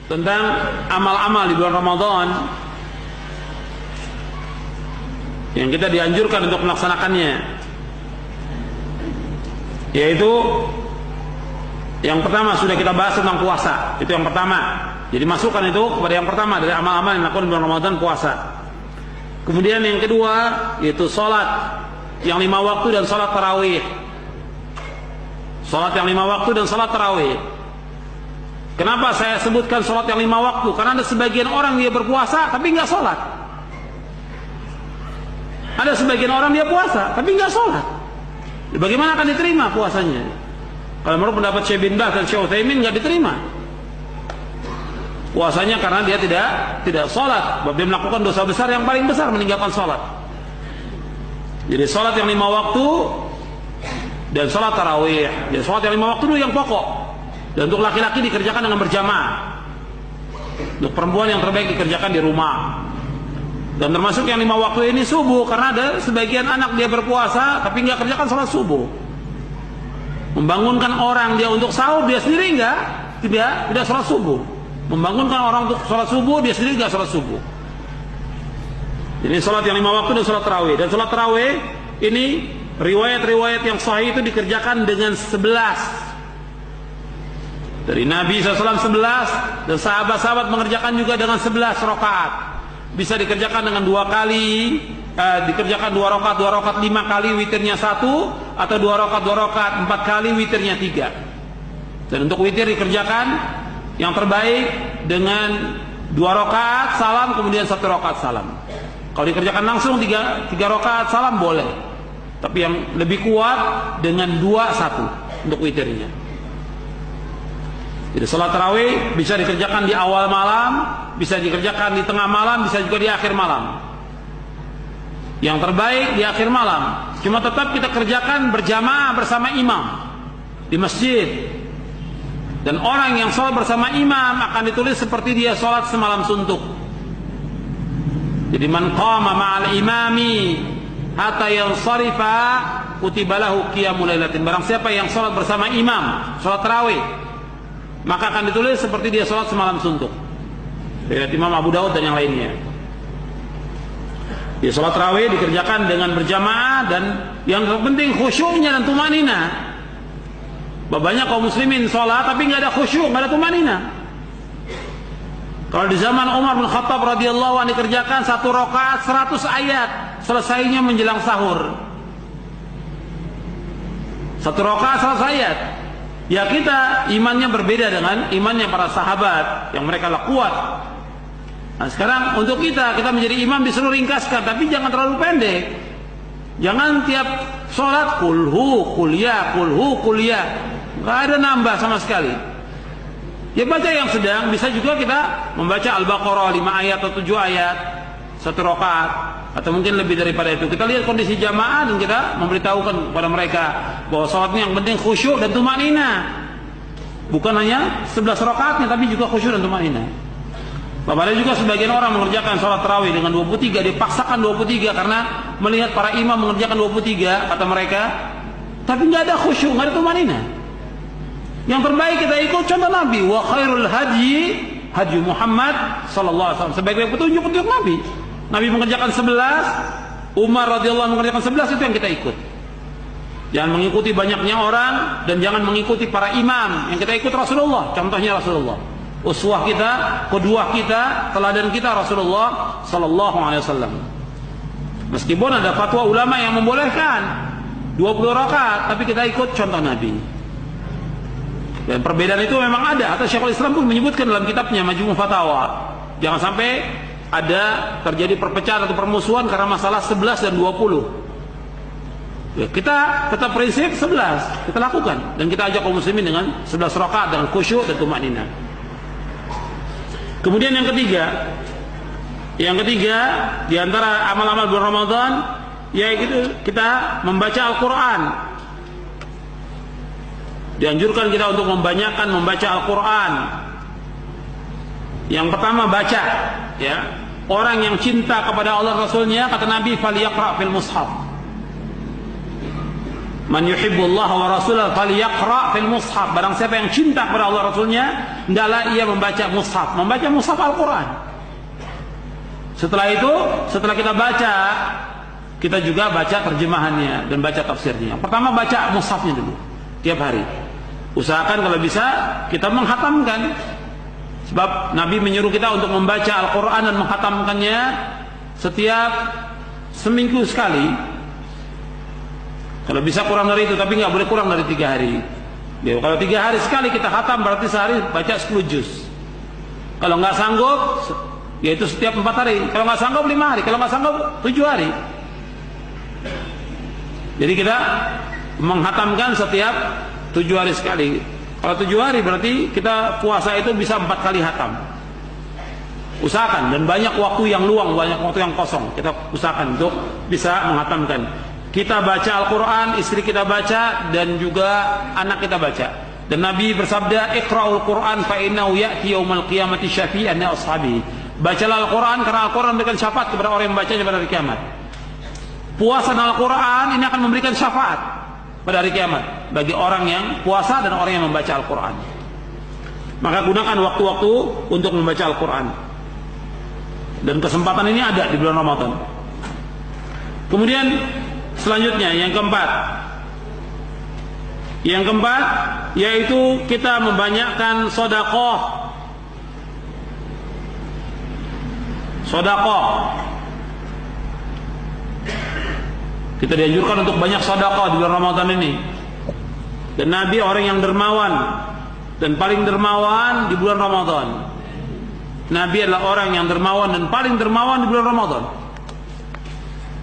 tentang amal-amal di bulan Ramadan yang kita dianjurkan untuk melaksanakannya, yaitu yang pertama sudah kita bahas tentang puasa. Itu yang pertama. Jadi masukkan itu kepada yang pertama dari amal-amal yang dilakukan di bulan Ramadan, puasa. Kemudian yang kedua yaitu sholat yang 5 waktu dan sholat tarawih. Sholat yang 5 waktu dan sholat tarawih. Kenapa saya sebutkan sholat yang 5 waktu? Karena ada sebagian orang dia berpuasa tapi nggak sholat. Ada sebagian orang dia puasa tapi nggak sholat. Bagaimana akan diterima puasanya? Kalau menurut pendapat Syekh bin Baz dan Syekh Utsaimin nggak diterima puasanya, karena dia tidak sholat. Dia melakukan dosa besar yang paling besar, meninggalkan sholat. Jadi sholat yang 5 waktu dan sholat tarawih. Jadi sholat yang 5 waktu dulu yang pokok. Dan untuk laki-laki dikerjakan dengan berjamaah. Untuk perempuan yang terbaik dikerjakan di rumah. Dan termasuk yang 5 waktu ini subuh, karena ada sebagian anak dia berpuasa tapi nggak kerjakan sholat subuh. Membangunkan orang dia untuk sahur, dia sendiri tidak sholat subuh. Membangunkan orang untuk sholat subuh, dia sendiri nggak sholat subuh. Jadi sholat yang 5 waktu dan sholat tarawih. Dan sholat tarawih ini riwayat-riwayat yang sahih itu dikerjakan dengan 11. Dari Nabi SAW 11, dan sahabat-sahabat mengerjakan juga dengan 11 rakaat. Bisa dikerjakan dengan 2 kali, dikerjakan 2 rakaat 5 kali, witirnya 1, atau 2 rakaat 4 kali, witirnya 3. Dan untuk witir dikerjakan yang terbaik dengan 2 rakaat salam, kemudian 1 rakaat salam. Kalau dikerjakan langsung 3 rakaat salam boleh, tapi yang lebih kuat dengan 2-1 untuk witirnya. Jadi salat tarawih bisa dikerjakan di awal malam, bisa dikerjakan di tengah malam, bisa juga di akhir malam. Yang terbaik di akhir malam. Cuma tetap kita kerjakan berjamaah bersama imam di masjid. Dan orang yang sholat bersama imam akan ditulis seperti dia sholat semalam suntuk. Jadi man qama ma'al imami hatta yansarifa kutiba lahu qiyamul lailatin. Barang siapa yang sholat bersama imam, sholat tarawih, maka akan ditulis seperti dia sholat semalam suntuk. Riwayat Imam Abu Daud dan yang lainnya. Ya, sholat tarawih dikerjakan dengan berjamaah, dan yang terpenting khusyuknya dan tumanina. Banyak kaum muslimin sholat tapi nggak ada khusyuk, nggak ada tumanina. Kalau di zaman Umar bin Khattab radhiyallahu anhu dikerjakan 1 rakaat 100 ayat, selesainya menjelang sahur. 1 rakaat 100 ayat. Ya, kita imannya berbeda dengan imannya para sahabat yang mereka kuat. Nah, sekarang untuk kita menjadi imam disuruh ringkaskan, tapi jangan terlalu pendek. Jangan tiap sholat kulhu kuliah. Nggak ada nambah sama sekali. Ya, baca yang sedang. Bisa juga kita membaca Al-Baqarah 5 ayat atau 7 ayat 1 rakaat, atau mungkin lebih daripada itu. Kita lihat kondisi jamaah dan kita memberitahukan kepada mereka bahwa sholatnya yang penting khusyuk dan tumanina. Bukan hanya 11 rakaatnya, tapi juga khusyuk dan tumanina. Ada juga sebagian orang mengerjakan sholat tarawih dengan 23, dipaksakan 23 karena melihat para imam mengerjakan 23 kata mereka, tapi nggak ada khusyuk, nggak ada tumanina. Yang terbaik kita ikut contoh Nabi. Wa khairul hadyi Muhammad sallallahu alaihi wasallam. Sebaik-baik petunjuk Nabi. Nabi mengerjakan 11, Umar radhiyallahu anhu mengerjakan 11, itu yang kita ikut. Jangan mengikuti banyaknya orang, dan jangan mengikuti para imam. Yang kita ikut Rasulullah, contohnya Rasulullah. Uswah kita, qudwah kita, teladan kita Rasulullah sallallahu alaihi wasallam. Meskipun ada fatwa ulama yang membolehkan 20 rakaat, tapi kita ikut contoh Nabi. Dan perbedaan itu memang ada. Atau Syekhul Islam pun menyebutkan dalam kitabnya Majmu' Fatawa. Jangan sampai ada terjadi perpecahan atau permusuhan karena masalah 11 dan 20. Ya, kita tetap prinsip 11 kita lakukan, dan kita ajak kaum muslimin dengan 11 rakaat dengan khusyuk dan tumanina. Kemudian yang ketiga di antara amal-amal bulan Ramadan, yaitu kita membaca Al-Quran. Dianjurkan kita untuk membaca Al-Quran. Yang pertama baca, ya. Orang yang cinta kepada Allah Rasulnya, kata Nabi, falyaqra fil mushaf. Man yuhibbullah wa rasulahu falyaqra fil mushaf. Barang siapa yang cinta kepada Allah Rasulnya, hendaklah ia membaca mushaf. Membaca mushaf Al-Quran. Setelah itu, setelah kita baca, kita juga baca terjemahannya dan baca tafsirnya. Pertama baca mushafnya dulu tiap hari. Usahakan kalau bisa kita menghatamkan. Sebab Nabi menyuruh kita untuk membaca Al-Quran dan menghatamkannya setiap seminggu sekali. Kalau bisa kurang dari itu, tapi nggak boleh kurang dari 3 hari. Ya, kalau 3 hari sekali kita khatam, berarti sehari baca 10 juz. Kalau nggak sanggup, yaitu setiap 4 hari. Kalau nggak sanggup 5 hari. Kalau nggak sanggup 7 hari. Jadi kita menghatamkan setiap 7 hari sekali. Kalau 7 hari berarti kita puasa itu bisa 4 kali hatam. Usahakan, dan banyak waktu yang luang, banyak waktu yang kosong. Kita usahakan untuk bisa menghatamkan. Kita baca Al-Quran, istri kita baca, dan juga anak kita baca. Dan Nabi bersabda, Iqra'ul Quran fa'innahu ya'ti yawmal qiyamati syafi'an li ashabihi. Bacalah Al-Quran, karena Al-Quran memberikan syafaat kepada orang yang membacanya pada hari kiamat. Puasa dan Al-Quran ini akan memberikan syafaat pada hari kiamat bagi orang yang puasa dan orang yang membaca Al-Quran. Maka gunakan waktu-waktu untuk membaca Al-Quran. Dan kesempatan ini ada di bulan Ramadan. Kemudian selanjutnya yang keempat. Yang keempat yaitu kita membanyakkan sedekah. Sedekah. Kita dianjurkan untuk banyak sedekah di bulan Ramadan ini. Dan Nabi orang yang dermawan dan paling dermawan di bulan Ramadan. Nabi adalah orang yang dermawan dan paling dermawan di bulan Ramadan.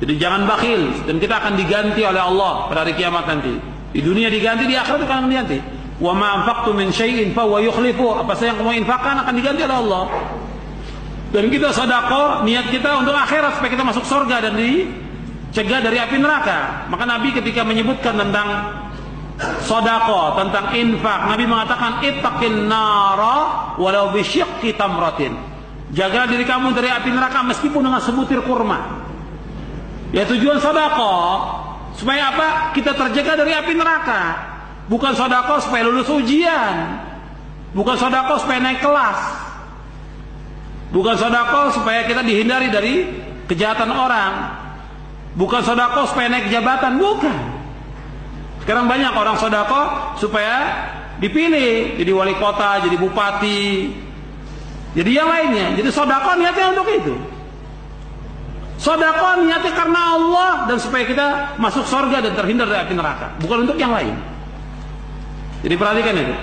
Jadi jangan bakhil, dan kita akan diganti oleh Allah pada hari kiamat nanti. Di dunia diganti, di akhirat akan diganti. Wa ma anfaqtu min syai'in fa huwa yukhlifu. Apa saja yang kamu infakkan akan diganti oleh Allah. Dan kita sedekah, niat kita untuk akhirat supaya kita masuk surga dan dicegah dari api neraka. Maka Nabi ketika menyebutkan tentang sedekah, tentang infak, Nabi mengatakan ittaqin nara walau bi syiqqi tamratin. Jaga diri kamu dari api neraka meskipun dengan sebutir kurma. Ya, tujuan sedekah supaya apa? Kita terjaga dari api neraka. Bukan sedekah supaya lulus ujian. Bukan sedekah supaya naik kelas. Bukan sedekah supaya kita dihindari dari kejahatan orang. Bukan sedekah supaya naik jabatan, bukan. Sekarang banyak orang sedekah supaya dipilih jadi wali kota, jadi bupati, jadi yang lainnya. Jadi sedekah niatnya untuk itu. Sedekah niatnya karena Allah dan supaya kita masuk surga dan terhindar dari api neraka, bukan untuk yang lain. Jadi perhatikan itu.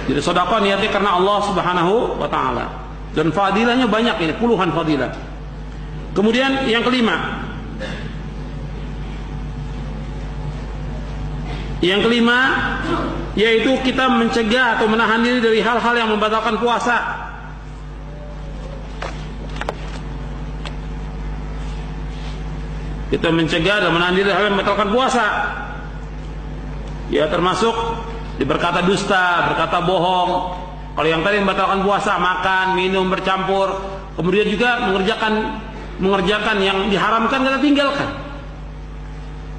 Jadi sedekah niatnya karena Allah Subhanahu wa taala. Dan fadilahnya banyak ini, puluhan fadilah. Kemudian yang kelima. Yang kelima yaitu kita mencegah atau menahan diri dari hal-hal yang membatalkan puasa. Kita mencegah dan menahan diri dari hal yang membatalkan puasa. Ya, termasuk berkata dusta, berkata bohong. Kalau yang tadi membatalkan puasa, makan, minum bercampur, kemudian juga mengerjakan yang diharamkan kita tinggalkan.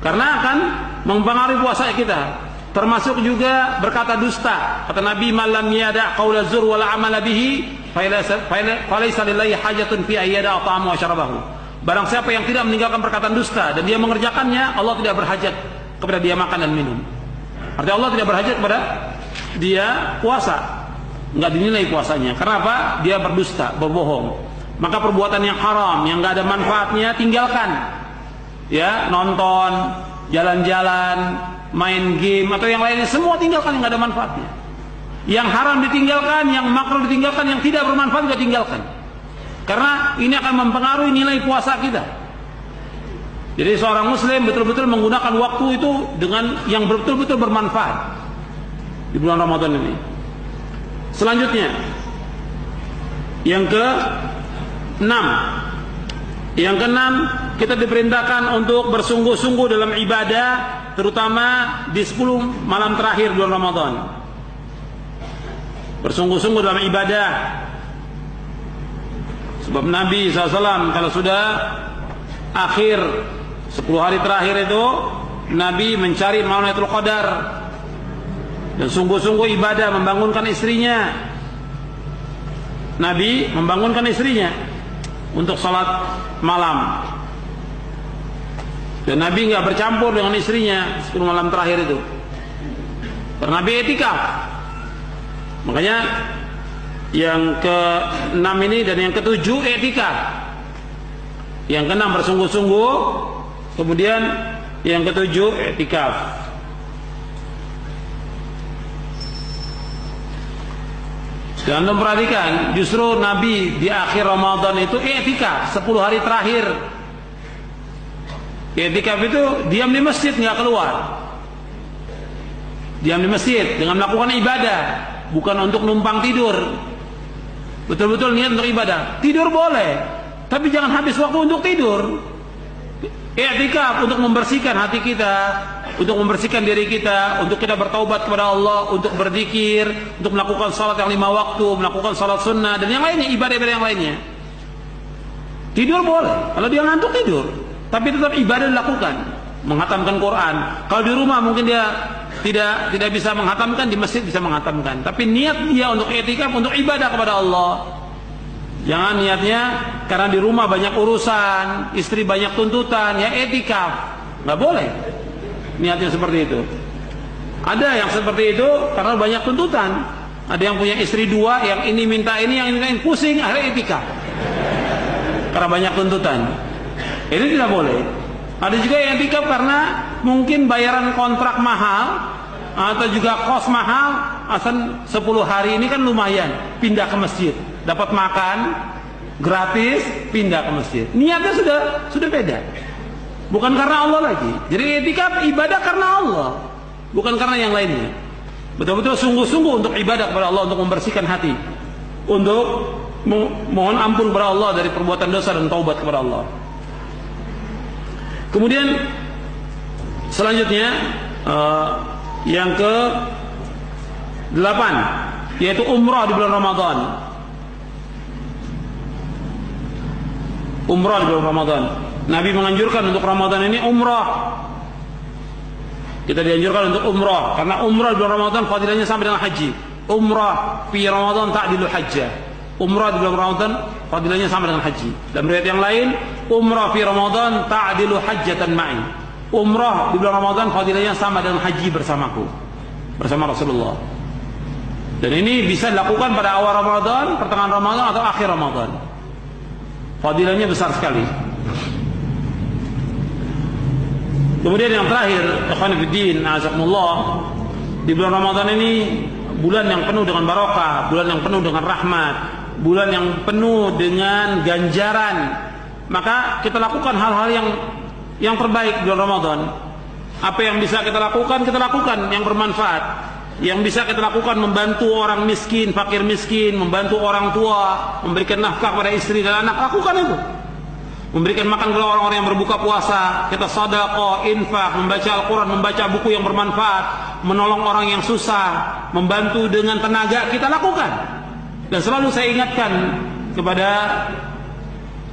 Karena akan mempengaruhi puasa kita. Termasuk juga berkata dusta. Kata Nabi, "Man lam yada' qaula zur wal 'amala bihi, falaysa lillahi hajatun fi ayyada ta'amu wa syarabahu." Barang siapa yang tidak meninggalkan perkataan dusta dan dia mengerjakannya, Allah tidak berhajat kepada dia makan dan minum. Artinya Allah tidak berhajat kepada dia puasa. Enggak dinilai puasanya. Karena apa? Dia berdusta, berbohong. Maka perbuatan yang haram, yang enggak ada manfaatnya, tinggalkan. Ya, nonton, jalan-jalan, main game atau yang lainnya, semua tinggalkan yang enggak ada manfaatnya. Yang haram ditinggalkan, yang makruh ditinggalkan, yang tidak bermanfaat juga tinggalkan. Karena ini akan mempengaruhi nilai puasa kita. Jadi seorang muslim betul-betul menggunakan waktu itu dengan yang betul-betul bermanfaat di bulan Ramadan ini. Selanjutnya yang ke-6. Yang ke-6, kita diperintahkan untuk bersungguh-sungguh dalam ibadah, terutama di 10 malam terakhir bulan Ramadan. Bersungguh-sungguh dalam ibadah. Sebab Nabi SAW kalau sudah akhir 10 hari terakhir itu, Nabi mencari malam Lailatul Qadar dan sungguh-sungguh ibadah membangunkan istrinya. Nabi membangunkan istrinya untuk salat malam. Dan Nabi nggak bercampur dengan istrinya 10 malam terakhir itu. Karena Nabi etikaf. Makanya yang ke-6 ini dan yang ke-7 etikaf. Yang ke-6 bersungguh-sungguh, kemudian yang ke-7 etikaf. Dan Anda perhatikan, justru Nabi di akhir Ramadan itu etikaf 10 hari terakhir. Etikaf itu diam di masjid, nggak keluar. Diam di masjid dengan melakukan ibadah, bukan untuk numpang tidur. Betul-betul niat untuk ibadah. Tidur boleh, tapi jangan habis waktu untuk tidur. I'tikaf untuk membersihkan hati kita, untuk membersihkan diri kita, untuk kita bertaubat kepada Allah, untuk berzikir, untuk melakukan salat yang 5 waktu, melakukan salat sunnah dan yang lainnya, ibadah-ibadah yang lainnya. Tidur boleh, kalau dia ngantuk tidur, tapi tetap ibadah dilakukan, menghatamkan Quran. Kalau di rumah mungkin dia tidak bisa menghatamkan, di masjid bisa menghatamkan. Tapi niat dia untuk i'tikaf, untuk ibadah kepada Allah. Jangan niatnya karena di rumah banyak urusan, istri banyak tuntutan, ya i'tikaf. Nggak boleh niatnya seperti itu. Ada yang seperti itu karena banyak tuntutan. Ada yang punya istri 2, yang ini minta ini, yang ini pusing, akhirnya i'tikaf karena banyak tuntutan. Ini tidak boleh. Ada juga yang i'tikaf karena mungkin bayaran kontrak mahal atau juga kos mahal. Asal 10 hari ini kan lumayan, pindah ke masjid, dapat makan gratis, pindah ke masjid. Niatnya sudah beda. Bukan karena Allah lagi. Jadi i'tikaf ibadah karena Allah, bukan karena yang lainnya. Betul-betul sungguh-sungguh untuk ibadah kepada Allah, untuk membersihkan hati, untuk mohon ampun kepada Allah dari perbuatan dosa dan taubat kepada Allah. Kemudian selanjutnya yang ke-8, yaitu umrah di bulan Ramadan. Umrah di bulan Ramadan. Nabi menganjurkan untuk Ramadan ini umrah. Kita dianjurkan untuk umrah karena umrah di bulan Ramadan fadilahnya sama dengan haji. Umrah fi Ramadan ta'dilu hajjah. Umrah di bulan Ramadan fadilahnya sama dengan haji. Dan riwayat yang lain, umrah fi Ramadan ta'dilu hajjatan ma'i. Umrah di bulan Ramadan fadilahnya sama dengan haji bersamaku, bersama Rasulullah. Dan ini bisa dilakukan pada awal Ramadan, pertengahan Ramadan atau akhir Ramadan. Fadilahnya besar sekali. Kemudian yang terakhir, ikhwan fillah, azakumullah, di bulan Ramadan ini bulan yang penuh dengan barokah, bulan yang penuh dengan rahmat, bulan yang penuh dengan ganjaran. Maka kita lakukan hal-hal yang terbaik di bulan Ramadan. Apa yang bisa kita lakukan yang bermanfaat. Yang bisa kita lakukan membantu orang miskin, fakir miskin, membantu orang tua, memberikan nafkah pada istri dan anak, lakukan itu. Memberikan makan kepada orang-orang yang berbuka puasa, kita sedekah, infak, membaca Al-Quran, membaca buku yang bermanfaat, menolong orang yang susah, membantu dengan tenaga, kita lakukan. Dan selalu saya ingatkan kepada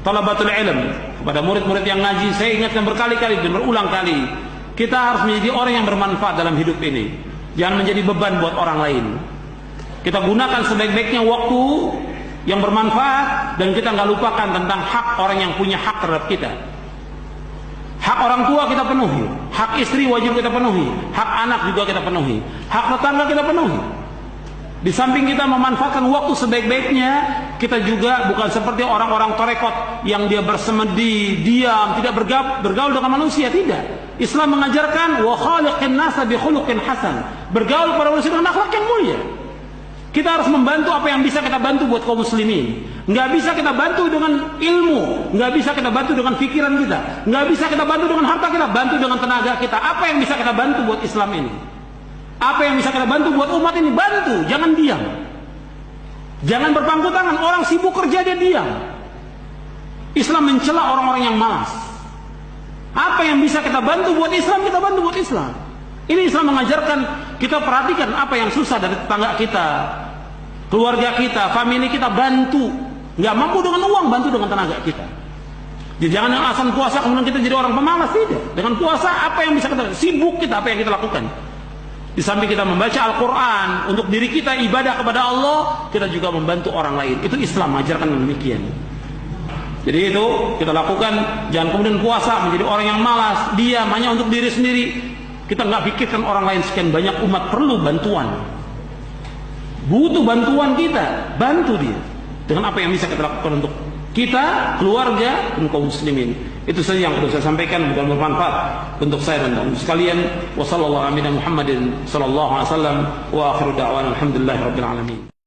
talabatul ilm, kepada murid-murid yang ngaji, saya ingatkan berkali-kali dan berulang kali, kita harus menjadi orang yang bermanfaat dalam hidup ini. Jangan menjadi beban buat orang lain. Kita gunakan sebaik-baiknya waktu yang bermanfaat, dan kita nggak lupakan tentang hak orang yang punya hak terhadap kita. Hak orang tua kita penuhi, hak istri wajib kita penuhi, hak anak juga kita penuhi, hak tetangga kita penuhi. Di samping kita memanfaatkan waktu sebaik-baiknya, kita juga bukan seperti orang-orang torekot yang dia bersemedi, diam, tidak bergaul dengan manusia. Tidak. Islam mengajarkan wa khaliqin nasa bi khuluqin hasan, bergaul pada manusia dengan akhlak yang mulia. Kita harus membantu apa yang bisa kita bantu buat kaum muslimin. Nggak bisa kita bantu dengan ilmu, nggak bisa kita bantu dengan pikiran kita, nggak bisa kita bantu dengan harta kita, bantu dengan tenaga kita. Apa yang bisa kita bantu buat Islam ini? Apa yang bisa kita bantu buat umat ini? Bantu, jangan diam. Jangan berpangku tangan. Orang sibuk kerja dia diam. Islam mencela orang-orang yang malas. Apa yang bisa kita bantu buat Islam, kita bantu buat Islam. Ini Islam mengajarkan kita perhatikan apa yang susah dari tetangga kita, keluarga kita, family kita, bantu. Nggak mampu dengan uang, bantu dengan tenaga kita. Jadi jangan dengan alasan puasa kemudian kita jadi orang pemalas, tidak. Dengan puasa apa yang bisa kita sibuk kita, apa yang kita lakukan. Di samping kita membaca Al-Quran untuk diri kita ibadah kepada Allah, kita juga membantu orang lain. Itu Islam ajarkan demikian. Jadi itu kita lakukan. Jangan kemudian puasa menjadi orang yang malas, diam hanya untuk diri sendiri. Kita nggak pikirkan orang lain. Sekian banyak umat perlu bantuan, butuh bantuan kita, bantu dia dengan apa yang bisa kita lakukan untuk kita, keluarga, dan kaum muslimin. Itu saja yang perlu saya sampaikan, mudah bermanfaat untuk saya dan kaum sekalian. Wassallallahu ala Muhammadin sallallahu alaihi wasallam wa akhiru da'wana alhamdulillahirabbil alamin.